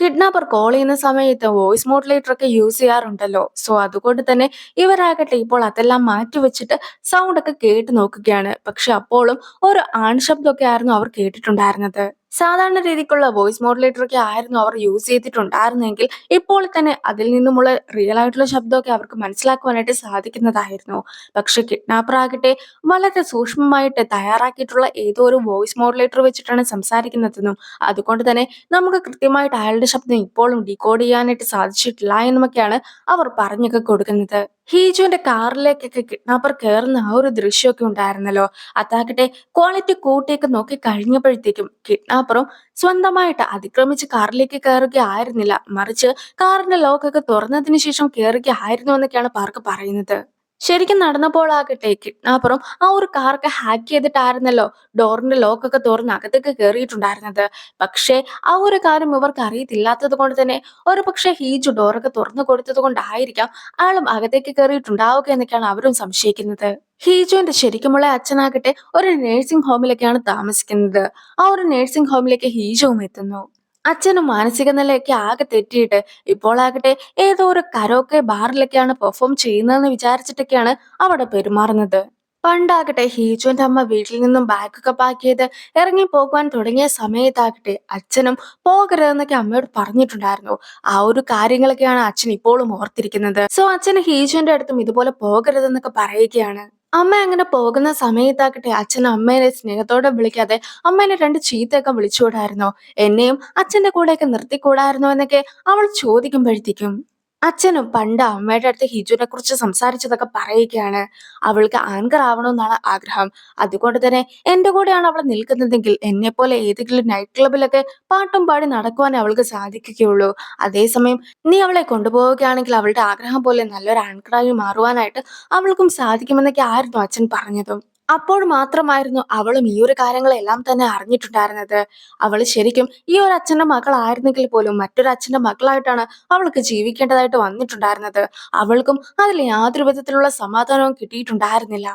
Kidnapper call ചെയ്യുന്ന സമയത്ത് voice modulator ഒക്കെ യൂസ് ചെയ്യാറുണ്ടല്ലോ. സോ അതുകൊണ്ട് തന്നെ ഇവരാകട്ടെ ഇപ്പോൾ അതെല്ലാം മാറ്റിവെച്ചിട്ട് സൗണ്ട് ഒക്കെ കേട്ട് നോക്കുകയാണ്. പക്ഷെ അപ്പോഴും ഒരു ആൺശബ്ദമൊക്കെ ആയിരുന്നു അവർ കേട്ടിട്ടുണ്ടായിരുന്നത്. സാധാരണ രീതിക്കുള്ള വോയിസ് മോഡുലേറ്റർ ഒക്കെ ആയിരുന്നു അവർ യൂസ് ചെയ്തിട്ടുണ്ടായിരുന്നെങ്കിൽ ഇപ്പോൾ തന്നെ അതിൽ നിന്നുമുള്ള റിയൽ ആയിട്ടുള്ള ശബ്ദമൊക്കെ അവർക്ക് മനസ്സിലാക്കുവാനായിട്ട് സാധിക്കുന്നതായിരുന്നു. പക്ഷെ കിഡ്നാപ്പർ ആകട്ടെ വളരെ സൂക്ഷ്മമായിട്ട് തയ്യാറാക്കിയിട്ടുള്ള ഏതോ ഒരു വോയിസ് മോഡുലേറ്റർ വെച്ചിട്ടാണ് സംസാരിക്കുന്നതെന്നും അതുകൊണ്ട് തന്നെ നമുക്ക് കൃത്യമായിട്ട് അയാളുടെ ശബ്ദം ഇപ്പോഴും ഡീകോഡ് ചെയ്യാനായിട്ട് സാധിച്ചിട്ടില്ല എന്നുമൊക്കെയാണ് അവർ പറഞ്ഞൊക്കെ കൊടുക്കുന്നത്. ഹീജുവിന്റെ കാറിലേക്കൊക്കെ കിഡ്നാപ്പർ കയറുന്ന ആ ഒരു ദൃശ്യമൊക്കെ ഉണ്ടായിരുന്നല്ലോ. അതാകട്ടെ ക്വാളിറ്റി കൂട്ടിയൊക്കെ നോക്കി കഴിഞ്ഞപ്പോഴത്തേക്കും കിഡ്നാപ്പറും സ്വന്തമായിട്ട് അതിക്രമിച്ച് കാറിലേക്ക് കയറുകയായിരുന്നില്ല, മറിച്ച് കാറിന്റെ ലോക്കൊക്കെ തുറന്നതിന് ശേഷം കയറുകയായിരുന്നു എന്നൊക്കെയാണ് പാർക്ക് പറയുന്നത്. ശരിക്കും നടന്നപ്പോൾ ആകട്ടെ കിഡ്നാപ്പറും ആ ഒരു കാറൊക്കെ ഹാക്ക് ചെയ്തിട്ടായിരുന്നല്ലോ ഡോറിന്റെ ലോക്കൊക്കെ തുറന്ന് അകത്തേക്ക് കയറിയിട്ടുണ്ടായിരുന്നത്. പക്ഷേ ആ ഒരു കാര്യം ഇവർക്ക് അറിയത്തില്ലാത്തത് കൊണ്ട് തന്നെ ഒരു പക്ഷെ ഹീജു ഡോറൊക്കെ തുറന്നു കൊടുത്തത് കൊണ്ടായിരിക്കാം ആളും അകത്തേക്ക് കയറിയിട്ടുണ്ടാവുക എന്നൊക്കെയാണ് അവരും സംശയിക്കുന്നത്. ഹീജുവിന്റെ ശരിക്കുമുള്ള അച്ഛനാകട്ടെ ഒരു നേഴ്സിംഗ് ഹോമിലൊക്കെയാണ് താമസിക്കുന്നത്. ആ ഒരു നേഴ്സിംഗ് ഹോമിലേക്ക് ഹീജുവും എത്തുന്നു. അച്ഛനും മാനസിക നിലയൊക്കെ ആകെ തെറ്റിയിട്ട് ഇപ്പോൾ ആകട്ടെ ഏതോ ഒരു കരോക്കെ ബാറിലൊക്കെയാണ് പെർഫോം ചെയ്യുന്നതെന്ന് വിചാരിച്ചിട്ടൊക്കെയാണ് അവിടെ പെരുമാറുന്നത്. പണ്ടാകട്ടെ ഹീജുവിന്റെ അമ്മ വീട്ടിൽ നിന്നും ബാഗൊക്കെ പാക്ക് ചെയ്ത് ഇറങ്ങി പോകുവാൻ തുടങ്ങിയ സമയത്താകട്ടെ അച്ഛനും പോകരുതെന്നൊക്കെ അമ്മയോട് പറഞ്ഞിട്ടുണ്ടായിരുന്നു. ആ ഒരു കാര്യങ്ങളൊക്കെയാണ് അച്ഛൻ ഇപ്പോഴും ഓർത്തിരിക്കുന്നത്. സോ അച്ഛൻ ഹീജുവിന്റെ അടുത്തും ഇതുപോലെ പോകരുതെന്നൊക്കെ പറയുകയാണ്. അമ്മ അങ്ങനെ പോകുന്ന സമയത്താകട്ടെ അച്ഛൻ അമ്മേനെ സ്നേഹത്തോടെ വിളിക്കാതെ അമ്മേനെ രണ്ട് ചീത്തയൊക്കെ വിളിച്ചുകൂടായിരുന്നോ, എന്നെയും അച്ഛന്റെ കൂടെയൊക്കെ നിർത്തിക്കൂടായിരുന്നോ എന്നൊക്കെ അവൾ ചോദിക്കുമ്പോഴത്തേക്കും അച്ഛനും പണ്ട് അമ്മയുടെ അടുത്ത് ഹിജുവിനെ കുറിച്ച് സംസാരിച്ചതൊക്കെ പറയുകയാണ്. അവൾക്ക് ആങ്കർ ആവണമെന്നാണ് ആഗ്രഹം. അതുകൊണ്ട് തന്നെ എന്റെ കൂടെയാണ് അവൾ നിൽക്കുന്നതെങ്കിൽ എന്നെ പോലെ ഏതെങ്കിലും നൈറ്റ് ക്ലബിലൊക്കെ പാട്ടും പാടി നടക്കുവാനേ അവൾക്ക് സാധിക്കുകയുള്ളൂ. അതേസമയം നീ അവളെ കൊണ്ടുപോവുകയാണെങ്കിൽ അവളുടെ ആഗ്രഹം പോലെ നല്ലൊരു ആങ്കറായി മാറുവാനായിട്ട് അവൾക്കും സാധിക്കുമെന്നൊക്കെ ആയിരുന്നു അച്ഛൻ പറഞ്ഞതും. അപ്പോൾ മാത്രമായിരുന്നു അവളും ഈ ഒരു കാര്യങ്ങളെല്ലാം തന്നെ അറിഞ്ഞിട്ടുണ്ടായിരുന്നത്. അവള് ശരിക്കും ഈ ഒരു അച്ഛന്റെ മകളായിരുന്നെങ്കിൽ പോലും മറ്റൊരു അച്ഛന്റെ മകളായിട്ടാണ് അവൾക്ക് ജീവിക്കേണ്ടതായിട്ട് വന്നിട്ടുണ്ടായിരുന്നത്. അവൾക്കും അതിൽ യാതൊരു വിധത്തിലുള്ള സമാധാനവും കിട്ടിയിട്ടുണ്ടായിരുന്നില്ല.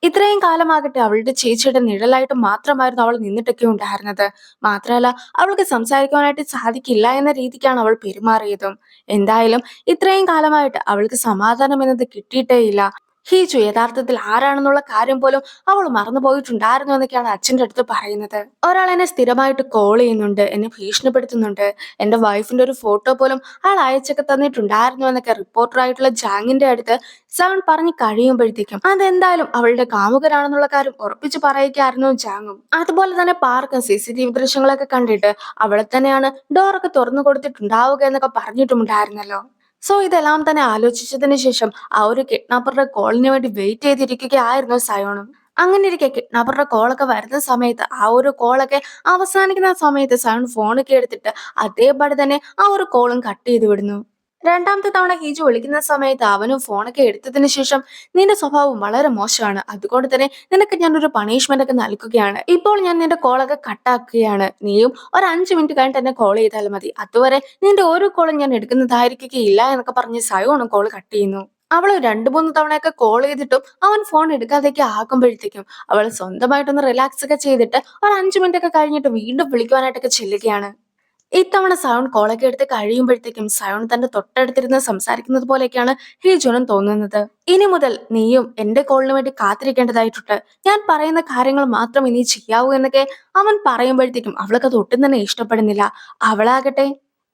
ഇത്രയും കാലമാകട്ടെ അവളുടെ ചേച്ചിയുടെ നിഴലായിട്ട് മാത്രമായിരുന്നു അവൾ നിന്നിട്ടൊക്കെ ഉണ്ടായിരുന്നത്. മാത്രമല്ല അവൾക്ക് സംസാരിക്കുവാനായിട്ട് സാധിക്കില്ല എന്ന രീതിക്കാണ് അവൾ പെരുമാറിയതും. എന്തായാലും ഇത്രയും കാലമായിട്ട് അവൾക്ക് സമാധാനം എന്നത് കിട്ടിയിട്ടേയില്ല. ഹീജു യഥാർത്ഥത്തിൽ ആരാണെന്നുള്ള കാര്യം പോലും അവൾ മറന്നുപോയിട്ടുണ്ടായിരുന്നു എന്നൊക്കെയാണ് അച്ഛൻ്റെ അടുത്ത് പറയുന്നത്. ഒരാൾ എന്നെ സ്ഥിരമായിട്ട് കോൾ ചെയ്യുന്നുണ്ട്, എന്നെ ഭീഷണിപ്പെടുത്തുന്നുണ്ട്, എന്റെ വൈഫിന്റെ ഒരു ഫോട്ടോ പോലും അയാൾ അയച്ചൊക്കെ തന്നിട്ടുണ്ടായിരുന്നു എന്നൊക്കെ റിപ്പോർട്ടറായിട്ടുള്ള ജാങ്ങിന്റെ അടുത്ത് സവൺ പറഞ്ഞു കഴിയുമ്പോഴത്തേക്കും അതെന്തായാലും അവളുടെ കാമുകനാണെന്നുള്ള കാര്യം ഉറപ്പിച്ചു പറയുകയായിരുന്നു ജാങ്ങും. അതുപോലെ തന്നെ പാർക്ക് CCTV ദൃശ്യങ്ങളൊക്കെ കണ്ടിട്ട് അവളെ തന്നെയാണ് ഡോറൊക്കെ തുറന്നു കൊടുത്തിട്ടുണ്ടാവുക എന്നൊക്കെ പറഞ്ഞിട്ടുമുണ്ടായിരുന്നല്ലോ. സോ ഇതെല്ലാം തന്നെ ആലോചിച്ചതിന് ശേഷം ആ ഒരു കിഡ്നാപ്പറുടെ കോളിന് വേണ്ടി വെയിറ്റ് ചെയ്തിരിക്കുകയായിരുന്നു സയോണും. അങ്ങനെ ഇരിക്കെ കിഡ്നാപ്പറുടെ കോളൊക്കെ വരുന്ന സമയത്ത് ആ ഒരു കോളൊക്കെ അവസാനിക്കുന്ന സമയത്ത് സയോൺ ഫോണൊക്കെ എടുത്തിട്ട് അതേപടി തന്നെ ആ ഒരു കോളും കട്ട് ചെയ്ത് വിടുന്നു. രണ്ടാമത്തെ തവണ ഹീജു വിളിക്കുന്ന സമയത്ത് അവനും ഫോണൊക്കെ എടുത്തതിന് ശേഷം നിന്റെ സ്വഭാവം വളരെ മോശമാണ്, അതുകൊണ്ട് തന്നെ നിനക്ക് ഞാനൊരു പണിഷ്മെന്റ് ഒക്കെ നൽകുകയാണ്. ഇപ്പോൾ ഞാൻ നിന്റെ കോളൊക്കെ കട്ടാക്കുകയാണ്. നീയും ഒരു 5 മിനിറ്റ് കഴിഞ്ഞിട്ട് എന്നെ കോൾ ചെയ്താൽ മതി. അതുവരെ നിന്റെ ഓരോ കോളും ഞാൻ എടുക്കുന്നതായിരിക്കുകയില്ല എന്നൊക്കെ പറഞ്ഞ് സയോണും കോൾ കട്ട് ചെയ്യുന്നു. അവള് 2-3 തവണയൊക്കെ കോൾ ചെയ്തിട്ടും അവൻ ഫോൺ എടുക്കാതെയൊക്കെ ആകുമ്പോഴത്തേക്കും അവൾ സ്വന്തമായിട്ടൊന്ന് റിലാക്സ് ഒക്കെ ചെയ്തിട്ട് ഒരു 5 മിനിറ്റ് ഒക്കെ കഴിഞ്ഞിട്ട് വീണ്ടും വിളിക്കുവാനായിട്ടൊക്കെ ചെല്ലുകയാണ്. ഇത്തവണ സയോൺ കോളൊക്കെ എടുത്ത് കഴിയുമ്പോഴത്തേക്കും സയോൺ തന്റെ തൊട്ടടുത്തിരുന്ന് സംസാരിക്കുന്നത് പോലെയൊക്കെയാണ് ഹീജുനും തോന്നുന്നത്. ഇനി മുതൽ നീയും എന്റെ കോളിന് വേണ്ടി കാത്തിരിക്കേണ്ടതായിട്ടുണ്ട്. ഞാൻ പറയുന്ന കാര്യങ്ങൾ മാത്രം ഇനി ചെയ്യാവൂ എന്നൊക്കെ അവൻ പറയുമ്പോഴത്തേക്കും അവൾക്കത് ഒട്ടും തന്നെ ഇഷ്ടപ്പെടുന്നില്ല. അവളാകട്ടെ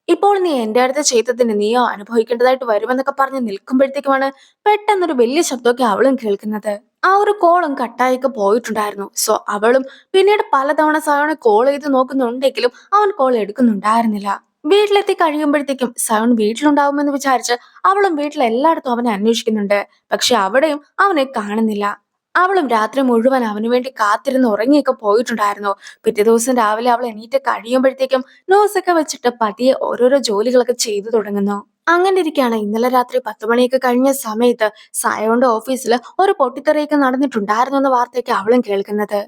ഇപ്പോൾ നീ എന്റെ അടുത്ത് ചെയ്തതിന് നീയോ അനുഭവിക്കേണ്ടതായിട്ട് വരുമെന്നൊക്കെ പറഞ്ഞ് നിൽക്കുമ്പോഴത്തേക്കുമാണ് പെട്ടെന്നൊരു വലിയ ശബ്ദമൊക്കെ അവളും കേൾക്കുന്നത്. ആ ഒരു കോളും കട്ടായിക്ക് പോയിട്ടുണ്ടായിരുന്നു. സോ അവളും പിന്നീട് പലതവണ സയോണെ കോൾ ചെയ്ത് നോക്കുന്നുണ്ടെങ്കിലും അവൻ കോൾ എടുക്കുന്നുണ്ടായിരുന്നില്ല. വീട്ടിലെത്തി കഴിയുമ്പോഴത്തേക്കും സയോൺ വീട്ടിലുണ്ടാവുമെന്ന് വിചാരിച്ച് അവളും വീട്ടിൽ എല്ലായിടത്തും അവനെ അന്വേഷിക്കുന്നുണ്ട്. പക്ഷെ അവിടെയും അവനെ കാണുന്നില്ല. അവളും രാത്രി മുഴുവൻ അവനു വേണ്ടി കാത്തിരുന്ന് ഉറങ്ങിയൊക്കെ പോയിട്ടുണ്ടായിരുന്നു. പിറ്റേ ദിവസം രാവിലെ അവൾ എണീറ്റ് കഴിയുമ്പോഴത്തേക്കും നോസൊക്കെ വെച്ചിട്ട് പതിയെ ഓരോരോ ജോലികളൊക്കെ ചെയ്തു തുടങ്ങുന്നു. അങ്ങനെ ഇരിക്കുകയാണ് ഇന്നലെ രാത്രി 10 മണിയൊക്കെ കഴിഞ്ഞ സമയത്ത് സായോന്റെ ഓഫീസിൽ ഒരു പൊട്ടിത്തെറിയൊക്കെ നടന്നിട്ടുണ്ടായിരുന്നു എന്ന വാർത്തയൊക്കെ അവളും കേൾക്കുന്നത്.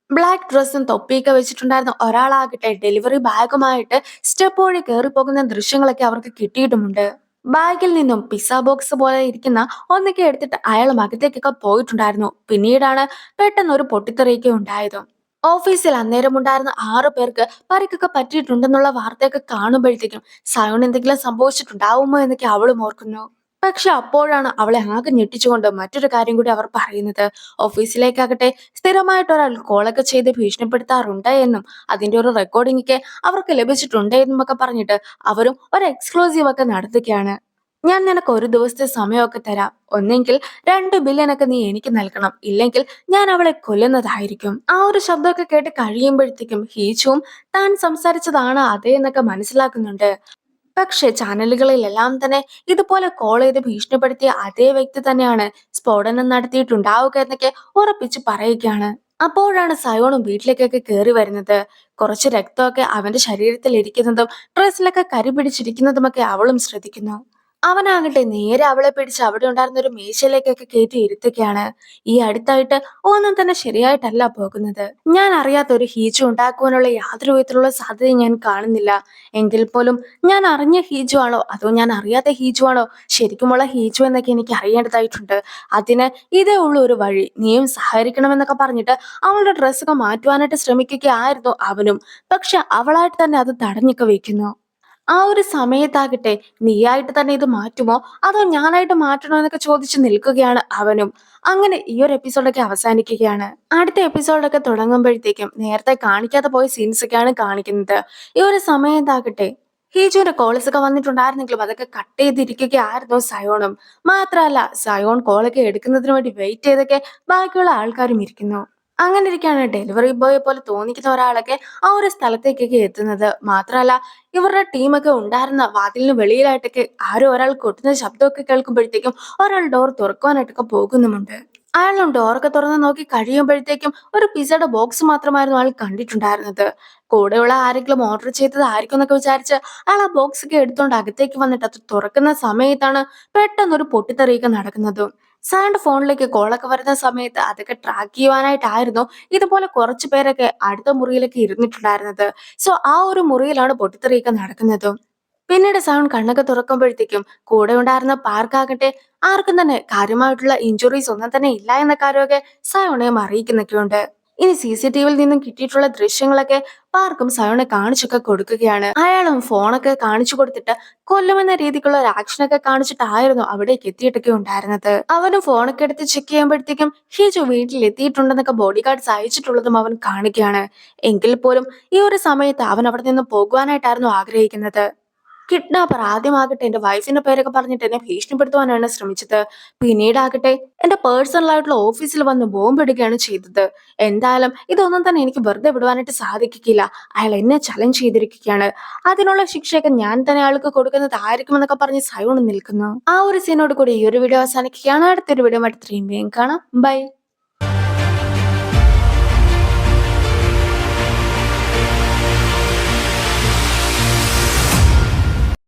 ബ്ലാക്ക് ഡ്രസ്സും തൊപ്പിയൊക്കെ വെച്ചിട്ടുണ്ടായിരുന്ന ഒരാളാകട്ടെ ഡെലിവറി ബാഗുമായിട്ട് സ്റ്റെപ്പ് വഴി കയറിപ്പോകുന്ന ദൃശ്യങ്ങളൊക്കെ അവർക്ക് കിട്ടിയിട്ടുമുണ്ട്. ബാഗിൽ നിന്നും പിസ്സ ബോക്സ് പോലെ ഇരിക്കുന്ന ഒന്നൊക്കെ എടുത്തിട്ട് അയാൾ അകത്തേക്കൊക്കെ പോയിട്ടുണ്ടായിരുന്നു. പിന്നീടാണ് പെട്ടെന്ന് ഒരു പൊട്ടിത്തെറിയൊക്കെ ഉണ്ടായത്. ഓഫീസിൽ അന്നേരമുണ്ടായിരുന്ന 6 പേർക്ക് പരിക്കൊക്കെ പറ്റിയിട്ടുണ്ടെന്നുള്ള വാർത്തയൊക്കെ കാണുമ്പോഴത്തേക്കും സയോൺ എന്തെങ്കിലും സംഭവിച്ചിട്ടുണ്ടാവുമോ എന്നൊക്കെ അവളും ഓർക്കുന്നു. പക്ഷെ അപ്പോഴാണ് അവളെ ആകെ ഞെട്ടിച്ചുകൊണ്ട് മറ്റൊരു കാര്യം കൂടി അവർ പറയുന്നത്. ഓഫീസിലേക്കാകട്ടെ സ്ഥിരമായിട്ട് ഒരാൾ കോളൊക്കെ ചെയ്ത് ഭീഷണിപ്പെടുത്താറുണ്ട് എന്നും അതിന്റെ ഒരു റെക്കോർഡിംഗ് ഒക്കെ അവർക്ക് ലഭിച്ചിട്ടുണ്ട് എന്നും ഒക്കെ പറഞ്ഞിട്ട് അവരും ഒരു എക്സ്ക്ലൂസീവ് ഒക്കെ നടത്തുകയാണ്. ഞാൻ നിനക്ക് ഒരു ദിവസത്തെ സമയമൊക്കെ തരാം. ഒന്നെങ്കിൽ 2 ബില്യൺ നീ എനിക്ക് നൽകണം, ഇല്ലെങ്കിൽ ഞാൻ അവളെ കൊല്ലുന്നതായിരിക്കും. ആ ഒരു ശബ്ദമൊക്കെ കേട്ട് കഴിയുമ്പോഴത്തേക്കും ഹീച്ചുവും താൻ സംസാരിച്ചതാണ് അതേ എന്നൊക്കെ മനസ്സിലാക്കുന്നുണ്ട്. പക്ഷെ ചാനലുകളിലെല്ലാം തന്നെ ഇതുപോലെ കോൾ ചെയ്ത് ഭീഷണിപ്പെടുത്തിയ അതേ വ്യക്തി തന്നെയാണ് സ്ഫോടനം നടത്തിയിട്ടുണ്ടാവുക എന്നൊക്കെ ഉറപ്പിച്ച് പറയുകയാണ്. അപ്പോഴാണ് സയോണും വീട്ടിലേക്കൊക്കെ കയറി വരുന്നത്. കുറച്ച് രക്തമൊക്കെ അവന്റെ ശരീരത്തിൽ ഇരിക്കുന്നതും ഡ്രസ്സിലൊക്കെ കരി പിടിച്ചിരിക്കുന്നതുമൊക്കെ അവളും ശ്രദ്ധിക്കുന്നു. അവനാകട്ടെ നേരെ അവളെ പിടിച്ച് അവിടെ ഉണ്ടായിരുന്ന ഒരു മേശയിലേക്കൊക്കെ കയറ്റി ഇരുത്തുകയാണ്. ഈ അടുത്തായിട്ട് ഒന്നും തന്നെ ശരിയായിട്ടല്ല പോകുന്നത്. ഞാൻ അറിയാത്ത ഒരു ഹീജു ഉണ്ടാക്കുവാനുള്ള യാതൊരു വിധത്തിലുള്ള സാധ്യതയും ഞാൻ കാണുന്നില്ല. എങ്കിൽ പോലും ഞാൻ അറിഞ്ഞ ഹീജു ആണോ അതോ ഞാൻ അറിയാത്ത ഹീജു ആണോ ശരിക്കുമുള്ള ഹീജു എന്നൊക്കെ എനിക്ക് അറിയേണ്ടതായിട്ടുണ്ട്. അതിന് ഇതേ ഉള്ളൂ ഒരു വഴി, നീയും സഹകരിക്കണമെന്നൊക്കെ പറഞ്ഞിട്ട് അവളുടെ ഡ്രസ്സൊക്കെ മാറ്റുവാനായിട്ട് ശ്രമിക്കുകയായിരുന്നു അവനും. പക്ഷെ അവളായിട്ട് തന്നെ അത് തടഞ്ഞൊക്കെ വെക്കുന്നു. ആ ഒരു സമയത്താകട്ടെ നീയായിട്ട് തന്നെ ഇത് മാറ്റുമോ അതോ ഞാനായിട്ട് മാറ്റണോ എന്നൊക്കെ ചോദിച്ചു നിൽക്കുകയാണ് അവനും. അങ്ങനെ ഈ ഒരു എപ്പിസോഡൊക്കെ അവസാനിക്കുകയാണ്. അടുത്ത എപ്പിസോഡൊക്കെ തുടങ്ങുമ്പോഴത്തേക്കും നേരത്തെ കാണിക്കാതെ പോയ സീൻസ് ഒക്കെയാണ് കാണിക്കുന്നത്. ഈ ഒരു സമയത്താകട്ടെ ഹീജുവിന്റെ കോൾസ് ഒക്കെ വന്നിട്ടുണ്ടായിരുന്നെങ്കിലും അതൊക്കെ കട്ട് ചെയ്തിരിക്കുകയായിരുന്നു സയോണും. മാത്രമല്ല സയോൺ കോളൊക്കെ എടുക്കുന്നതിന് വേണ്ടി വെയിറ്റ് ചെയ്തൊക്കെ ബാക്കിയുള്ള ആൾക്കാരും ഇരിക്കുന്നു. അങ്ങനെ ഇരിക്കുകയാണ് ഡെലിവറി ബോയെ പോലെ തോന്നിക്കുന്ന ഒരാളൊക്കെ ആ ഒരു സ്ഥലത്തേക്കൊക്കെ എത്തുന്നത്. മാത്രമല്ല ഇവരുടെ ടീമൊക്കെ ഉണ്ടായിരുന്ന വാതിലിന് വെളിയിലായിട്ടൊക്കെ ആരോ ഒരാൾ കൊട്ടുന്ന ശബ്ദമൊക്കെ കേൾക്കുമ്പോഴത്തേക്കും ഒരാൾ ഡോർ തുറക്കുവാനായിട്ടൊക്കെ പോകുന്നുമുണ്ട്. അയാളും ഡോറൊക്കെ തുറന്ന് നോക്കി കഴിയുമ്പോഴത്തേക്കും ഒരു പിസയുടെ ബോക്സ് മാത്രമായിരുന്നു അയാൾ കണ്ടിട്ടുണ്ടായിരുന്നത്. കൂടെയുള്ള ആരെങ്കിലും ഓർഡർ ചെയ്തതായിരിക്കും എന്നൊക്കെ വിചാരിച്ച് അയാൾ ആ ബോക്സ് ഒക്കെ എടുത്തോണ്ട് അകത്തേക്ക് വന്നിട്ട് അത് തുറക്കുന്ന സമയത്താണ് പെട്ടെന്നൊരു പൊട്ടിത്തെറിയൊക്കെ നടക്കുന്നതും. സാറിന്റെ ഫോണിലേക്ക് കോളൊക്കെ വരുന്ന സമയത്ത് അതൊക്കെ ട്രാക്ക് ചെയ്യുവാനായിട്ടായിരുന്നു ഇതുപോലെ കുറച്ചു പേരൊക്കെ അടുത്ത മുറിയിലൊക്കെ ഇരുന്നിട്ടുണ്ടായിരുന്നത്. സോ ആ ഒരു മുറിയിലാണ് പൊട്ടിത്തെറിയൊക്കെ നടക്കുന്നതും. പിന്നീട് സൗണ്ട് കണ്ണൊക്കെ തുറക്കുമ്പോഴത്തേക്കും കൂടെ ഉണ്ടായിരുന്ന പാർക്കാകട്ടെ ആർക്കും തന്നെ കാര്യമായിട്ടുള്ള ഇഞ്ചുറീസ് ഒന്നും തന്നെ ഇല്ല എന്ന കാര്യമൊക്കെ സയോണയെ അറിയിക്കുന്നൊക്കെയുണ്ട്. ഇനി CCTVയിൽ നിന്നും കിട്ടിയിട്ടുള്ള ദൃശ്യങ്ങളൊക്കെ പാർക്കും സയോണെ കാണിച്ചൊക്കെ കൊടുക്കുകയാണ്. അയാളും ഫോണൊക്കെ കാണിച്ചു കൊടുത്തിട്ട് കൊല്ലുമെന്ന രീതിക്കുള്ള ഒരു ആക്ഷനൊക്കെ കാണിച്ചിട്ടായിരുന്നു അവിടേക്ക് എത്തിയിട്ടൊക്കെ ഉണ്ടായിരുന്നത്. അവനും ഫോണൊക്കെ എടുത്ത് ചെക്ക് ചെയ്യുമ്പോഴത്തേക്കും ഹിജു വീട്ടിൽ എത്തിയിട്ടുണ്ടെന്നൊക്കെ ബോഡി ഗാർഡ്സ് അയച്ചിട്ടുള്ളതും അവൻ കാണുകയാണ്. എങ്കിൽ പോലും ഈ ഒരു സമയത്ത് അവൻ അവിടെ നിന്ന് പോകുവാനായിട്ടായിരുന്നു ആഗ്രഹിക്കുന്നത്. കിഡ്നാപ്പർ ആദ്യമാകട്ടെ എന്റെ വൈഫിന്റെ പേരൊക്കെ പറഞ്ഞിട്ട് എന്നെ ഭീഷണിപ്പെടുത്തുവാനാണ് ശ്രമിച്ചത്. പിന്നീടാകട്ടെ എന്റെ പേഴ്സണൽ ആയിട്ടുള്ള ഓഫീസിൽ വന്ന് ബോംബിടുകയാണ് ചെയ്തത്. എന്തായാലും ഇതൊന്നും തന്നെ എനിക്ക് വെറുതെ വിടുവാനായിട്ട് സാധിക്കില്ല. അയാൾ എന്നെ ചലഞ്ച് ചെയ്തിരിക്കുകയാണ്. അതിനുള്ള ശിക്ഷയൊക്കെ ഞാൻ തന്നെ അയാൾക്ക് കൊടുക്കുന്നതായിരിക്കും എന്നൊക്കെ പറഞ്ഞ് സയോൺ നിൽക്കുന്നു. ആ ഒരു സീനോട് കൂടി ഈ ഒരു വീഡിയോ അവസാനിക്കുകയാണ്. അടുത്തൊരു വീഡിയോ അടുത്ത കാണാം. ബൈ.